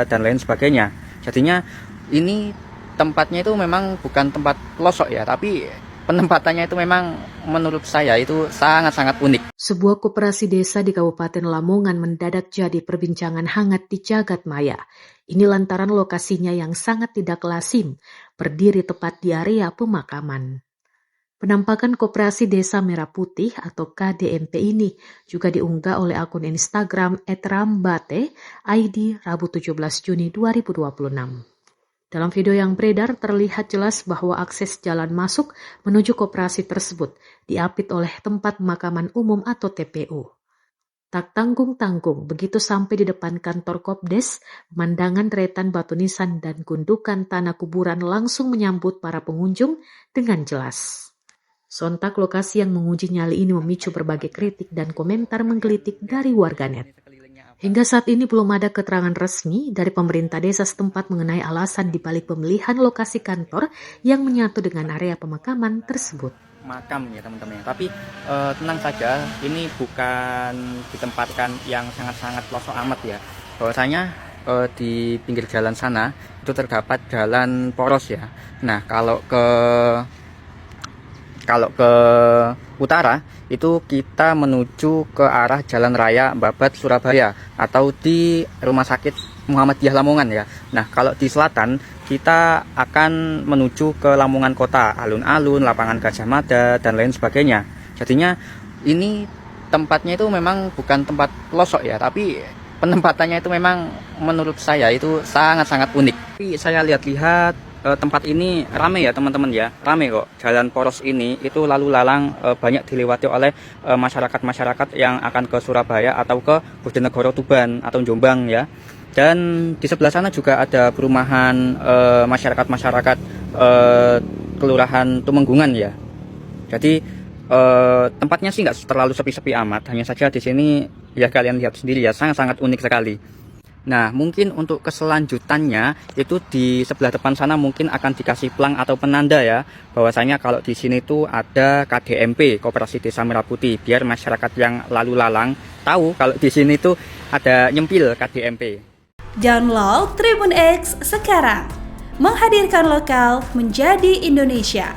dan lain sebagainya. Jadinya ini tempatnya itu memang bukan tempat pelosok ya, tapi penempatannya itu memang menurut saya itu sangat-sangat unik. Sebuah koperasi desa di Kabupaten Lamongan mendadak jadi perbincangan hangat di jagat maya. Ini lantaran lokasinya yang sangat tidak lazim, berdiri tepat di area pemakaman. Penampakan Koperasi Desa Merah Putih atau KDMP ini juga diunggah oleh akun Instagram @rambate_id Rabu 17 Juni 2026. Dalam video yang beredar terlihat jelas bahwa akses jalan masuk menuju koperasi tersebut diapit oleh tempat pemakaman umum atau TPU. Tak tanggung-tanggung, begitu sampai di depan kantor Kopdes, pemandangan deretan batu nisan dan gundukan tanah kuburan langsung menyambut para pengunjung dengan jelas. Sontak lokasi yang menguji nyali ini memicu berbagai kritik dan komentar menggelitik dari warganet. Hingga saat ini belum ada keterangan resmi dari pemerintah desa setempat mengenai alasan dibalik pemilihan lokasi kantor yang menyatu dengan area pemakaman tersebut. Makam ya teman-teman, tapi tenang saja, ini bukan ditempatkan yang sangat-sangat pelosok amat ya. Bahwasanya di pinggir jalan sana itu terdapat jalan poros ya. Nah kalau ke utara itu kita menuju ke arah Jalan Raya Babat Surabaya atau di Rumah Sakit Muhammadiyah Lamongan ya. Nah kalau di selatan kita akan menuju ke Lamongan Kota, alun-alun, lapangan Gajah Mada dan lain sebagainya. Jadinya ini tempatnya itu memang bukan tempat pelosok ya, tapi penempatannya itu memang menurut saya itu sangat-sangat unik. Tapi saya lihat-lihat tempat ini rame ya teman-teman ya, rame kok. Jalan poros ini itu lalu lalang banyak dilewati oleh masyarakat-masyarakat yang akan ke Surabaya atau ke Bojonegoro, Tuban atau Jombang ya. Dan di sebelah sana juga ada perumahan masyarakat-masyarakat Kelurahan Tumenggungan ya. Jadi tempatnya sih nggak terlalu sepi-sepi amat, hanya saja di sini ya kalian lihat sendiri ya, sangat-sangat unik sekali. Nah, mungkin untuk keselanjutannya itu di sebelah depan sana mungkin akan dikasih plang atau penanda ya, bahwasanya kalau di sini tuh ada KDMP, Koperasi Desa Merah Putih, biar masyarakat yang lalu lalang tahu kalau di sini tuh ada nyempil KDMP. Download Tribun X sekarang, menghadirkan lokal menjadi Indonesia.